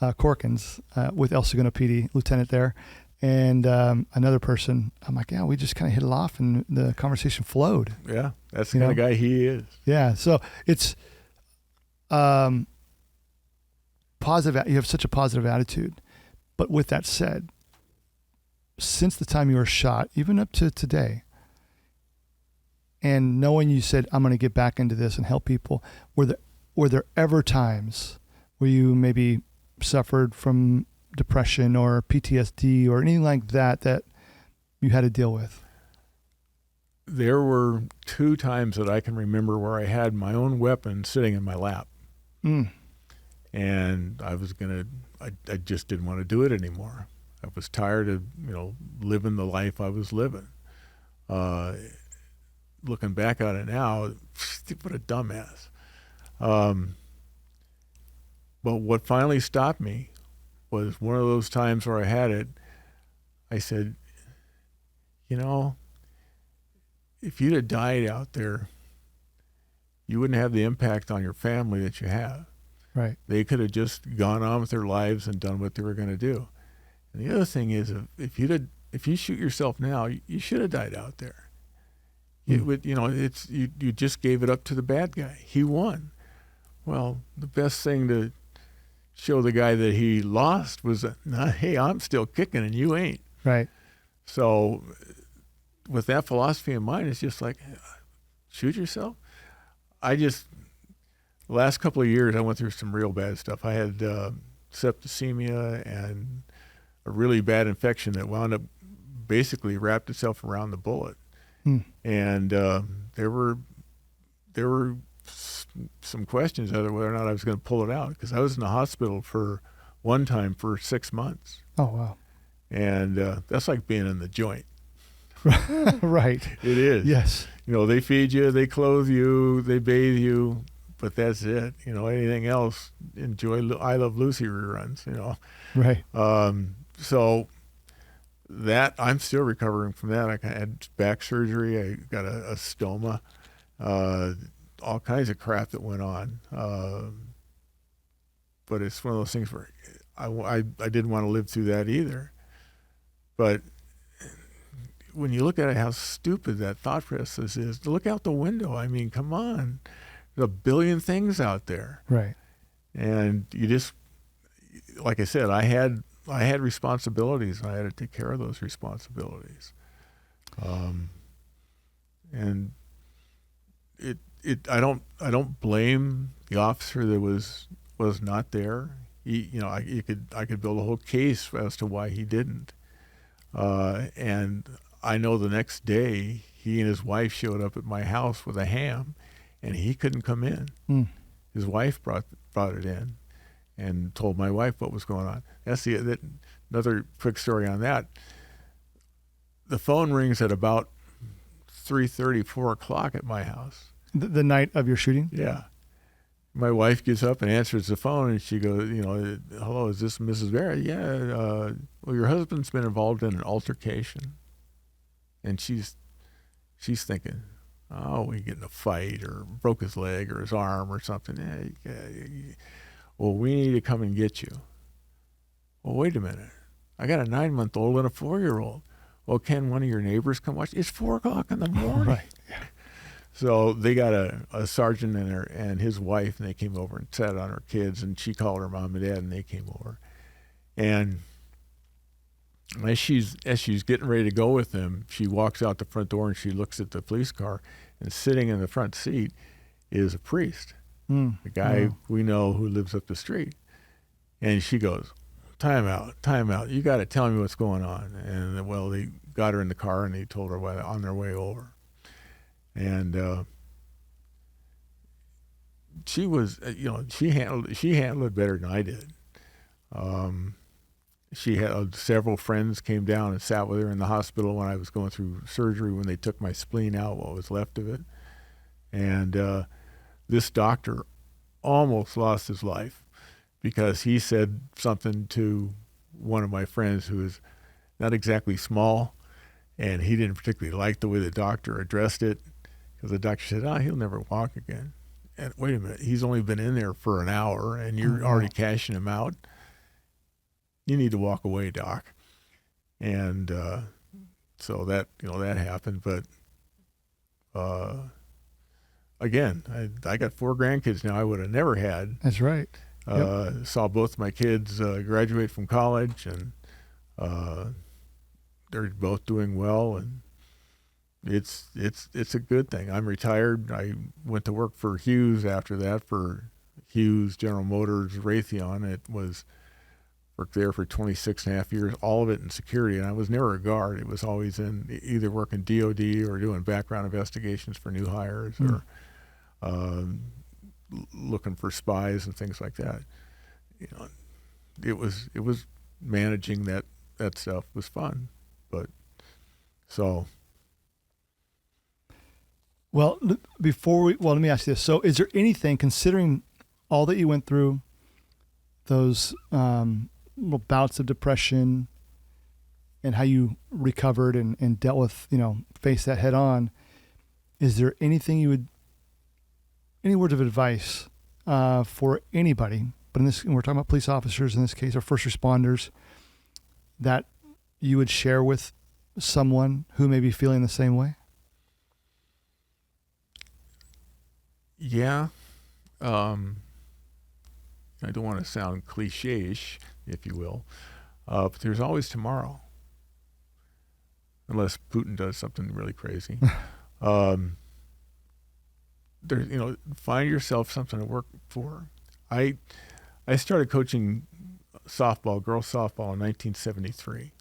Corkins, with El Segundo PD lieutenant there, and another person. I'm like, yeah, we just kind of hit it off, and the conversation flowed. Yeah, that's the kind of guy he is. Yeah, so it's positive. You have such a positive attitude. But with that said, since the time you were shot, even up to today, and knowing you said, I'm going to get back into this and help people, were there ever times where you maybe suffered from depression or PTSD or anything like that you had to deal with? There were 2 times that I can remember where I had my own weapon sitting in my lap. And I just didn't want to do it anymore. I was tired of, living the life I was living. Looking back on it now, what a dumbass. But what finally stopped me was one of those times where I had it. I said, if you'd have died out there, you wouldn't have the impact on your family that you have. Right. They could have just gone on with their lives and done what they were going to do. And the other thing is, if you shoot yourself now, you should have died out there. You just gave it up to the bad guy. He won. Well, the best thing to show the guy that he lost was that, hey, I'm still kicking and you ain't. Right. So with that philosophy in mind, it's just like, shoot yourself. The last couple of years, I went through some real bad stuff. I had septicemia and a really bad infection that wound up basically wrapped itself around the bullet. And there were some questions as to whether or not I was going to pull it out, because I was in the hospital for 6 months. Oh, wow. And that's like being in the joint. Right. It is. Yes. They feed you, they clothe you, they bathe you, but that's it. Anything else, enjoy I Love Lucy reruns, Right. So that, I'm still recovering from that. I had back surgery. I got a stoma, all kinds of crap that went on. But it's one of those things where I didn't want to live through that either. But when you look at it, how stupid that thought process is, look out the window. I mean, come on. There's a billion things out there. Right. And you just, like I said, I had responsibilities. I had to take care of those responsibilities. And I don't blame the officer that was not there. I could build a whole case as to why he didn't. And I know the next day he and his wife showed up at my house with a ham, and he couldn't come in. His wife brought it in and told my wife what was going on. That's another quick story on that. The phone rings at about 3:30, 4 o'clock at my house. The night of your shooting? Yeah. My wife gets up and answers the phone, and she goes, hello, is this Mrs. Barrett? Yeah. Well, your husband's been involved in an altercation. And she's thinking, oh, we get in a fight or broke his leg or his arm or something. Well, we need to come and get you. Well, wait a minute. I got a 9-month-old and a 4-year-old. Well, can one of your neighbors come watch? It's 4 o'clock in the morning. Right. Yeah. So they got a sergeant and his wife, and they came over and sat on her kids, and she called her mom and dad, and they came over. And as she's getting ready to go with them, she walks out the front door and she looks at the police car, and sitting in the front seat is a priest. the guy we know who lives up the street. And she goes, time out. You got to tell me what's going on. And well, they got her in the car and they told her on their way over. And she was, she handled it better than I did. She had several friends came down and sat with her in the hospital when I was going through surgery, when they took my spleen out, what was left of it. And this doctor almost lost his life because he said something to one of my friends who is not exactly small, and he didn't particularly like the way the doctor addressed it, because the doctor said, he'll never walk again. And wait a minute, he's only been in there for an hour and you're already cashing him out. You need to walk away, doc. And so that happened. But again, I got 4 grandkids now I would have never had. That's right. Saw both my kids graduate from college, and they're both doing well, and it's a good thing. I'm retired. I went to work for Hughes after that, for Hughes, General Motors, Raytheon. Worked there for 26 and a half years, all of it in security, and I was never a guard. It was always in either working DOD or doing background investigations for new hires, or looking for spies and things like that. It was managing that stuff was fun, but so. Well, let me ask you this. So is there anything, considering all that you went through, those little bouts of depression and how you recovered and dealt with, faced that head on, is there anything any words of advice for anybody, but we're talking about police officers in this case, or first responders, that you would share with someone who may be feeling the same way? Yeah. I don't want to sound cliche-ish, if you will, but there's always tomorrow, unless Putin does something really crazy. Find yourself something to work for. I started coaching girls softball in 1973,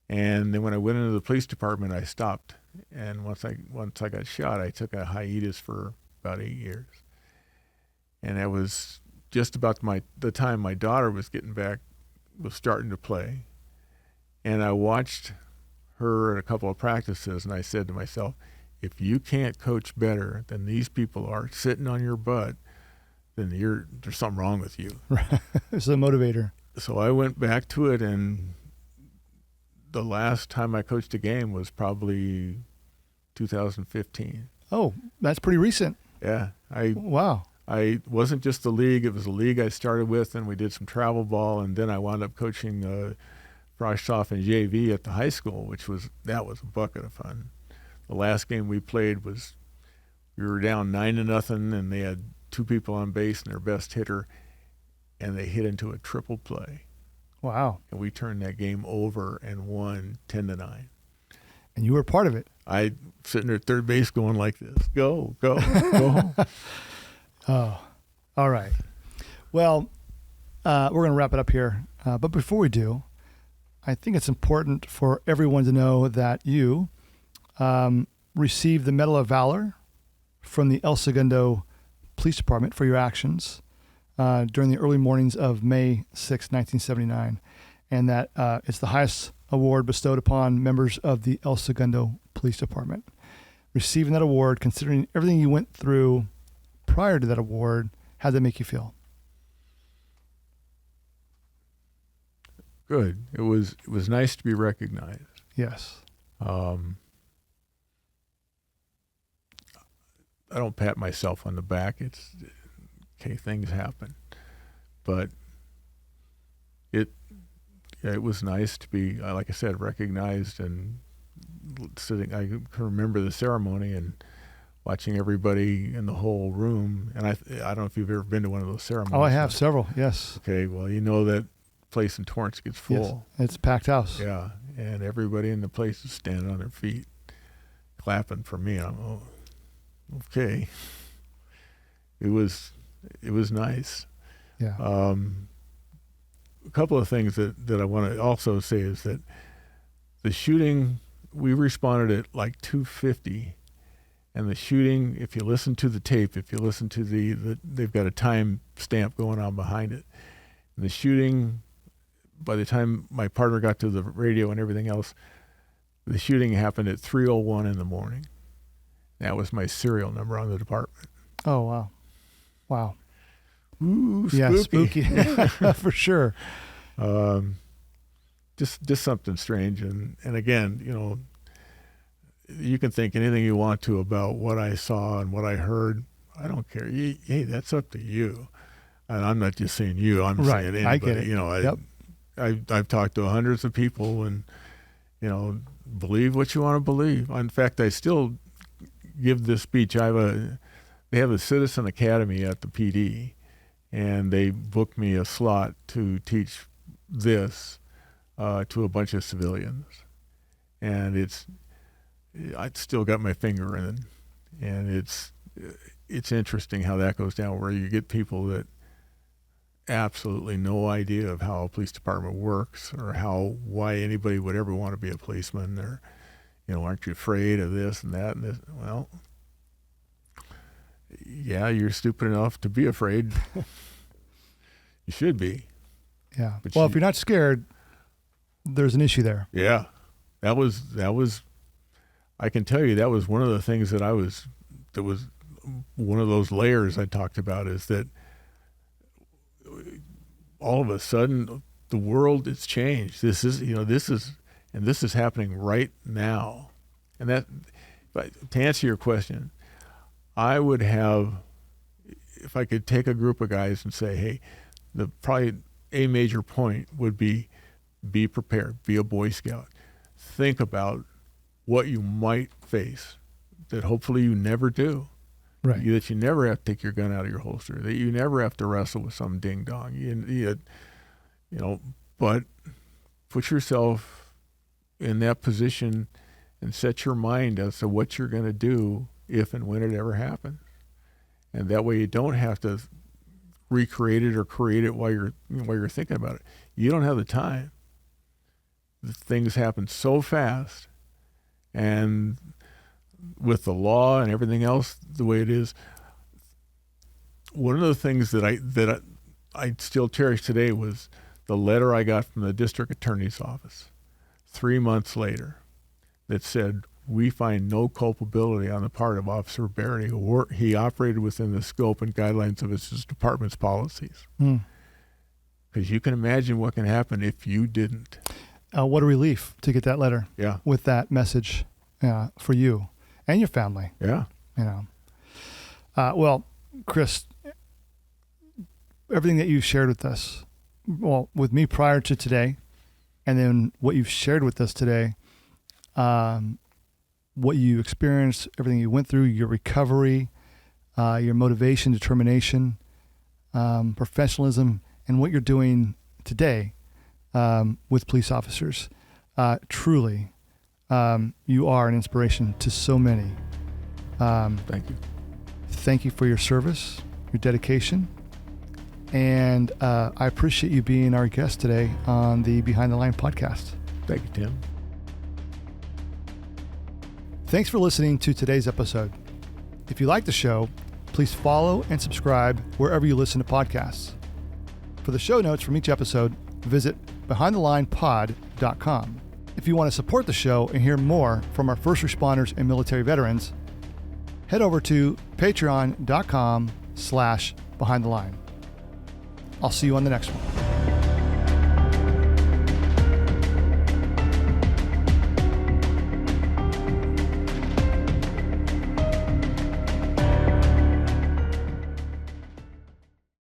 and then when I went into the police department, I stopped. And once I got shot, I took a hiatus for about 8 years. And that was just about the time my daughter was starting to play. And I watched her at a couple of practices, and I said to myself, if you can't coach better than these people are sitting on your butt, then there's something wrong with you. Right. It's a motivator. So I went back to it, and the last time I coached a game was probably 2015. Oh, that's pretty recent. Yeah. Wow. I wasn't just the league. It was a league I started with, and we did some travel ball, and then I wound up coaching Frosh-Soft and JV at the high school, that was a bucket of fun. The last game we played we were down 9-0, and they had 2 people on base and their best hitter, and they hit into a triple play. Wow. And we turned that game over and won 10-9. And you were part of it. I sitting there at third base going like this, go, go, go. Oh, all right. Well, we're going to wrap it up here. But before we do, I think it's important for everyone to know that you received the Medal of Valor from the El Segundo Police Department for your actions during the early mornings of May 6, 1979. And that it's the highest award bestowed upon members of the El Segundo Police Department. Receiving that award, considering everything you went through prior to that award, how did that make you feel? Good. It was nice to be recognized. Yes. I don't pat myself on the back. It's okay. Things happen, but it was nice to be, like I said, recognized and sitting. I can remember the ceremony and watching everybody in the whole room. And I don't know if you've ever been to one of those ceremonies. Oh, I have several. Yes. Okay. Well, that place in Torrance gets full. Yes. It's a packed house. Yeah, and everybody in the place is standing on their feet, clapping for me. I'm okay. it was nice. Yeah. A couple of things that I want to also say is that the shooting, we responded at like 2:50, and the shooting, if you listen to the tape, if you listen to they've got a time stamp going on behind it. And the shooting, by the time my partner got to the radio and everything else, the shooting happened at 3:01 in the morning. That was my serial number on the department. Oh, wow. Wow. Ooh, spooky. Yeah, spooky. For sure. Just something strange. And again, you know, you can think anything you want to about what I saw and what I heard. I don't care. Hey, that's up to you. And I'm not just saying you. I'm Right. saying anybody. I get it. You know, Yep. I've talked to hundreds of people, and you know, believe what you want to believe. In fact, I still give this speech. They have a Citizen Academy at the PD, and they booked me a slot to teach this to a bunch of civilians, and I still got my finger in it, and it's interesting how that goes down, where you get people that absolutely no idea of how a police department works, or why anybody would ever want to be a policeman, or, you know, aren't you afraid of this and that and this? Well, yeah, you're stupid enough to be afraid. You should be. Yeah. But Well, if you're not scared, there's an issue there. Yeah, that was. I can tell you that was one of the things that was one of those layers I talked about, is that all of a sudden the world has changed. This is happening right now. And that, but to answer your question, I would have, if I could take a group of guys and say, hey, probably a major point would be prepared, be a Boy Scout. Think about what you might face, that hopefully you never do. Right. That you never have to take your gun out of your holster, that you never have to wrestle with some ding dong. You know, but put yourself in that position and set your mind as to what you're going to do if and when it ever happens. And that way you don't have to recreate it or create it while you're thinking about it. You don't have the time. The things happen so fast, and with the law and everything else the way it is, one of the things that I still cherish today was the letter I got from the district attorney's office 3 months later that said, we find no culpability on the part of Officer Barrett. He operated within the scope and guidelines of his department's policies. Because you can imagine what can happen if you didn't. What a relief to get that letter. Yeah. With that message for you and your family. Yeah. You know. Well, Chris, everything that you shared with us, well, with me prior to today, and then what you've shared with us today, what you experienced, everything you went through, your recovery, your motivation, determination, professionalism, and what you're doing today with police officers. Truly, you are an inspiration to so many. Thank you. Thank you for your service, your dedication, and I appreciate you being our guest today on the Behind the Line podcast. Thank you, Tim. Thanks for listening to today's episode. If you like the show, please follow and subscribe wherever you listen to podcasts. For the show notes from each episode, visit behindthelinepod.com. If you want to support the show and hear more from our first responders and military veterans, head over to patreon.com/behindtheline. I'll see you on the next one.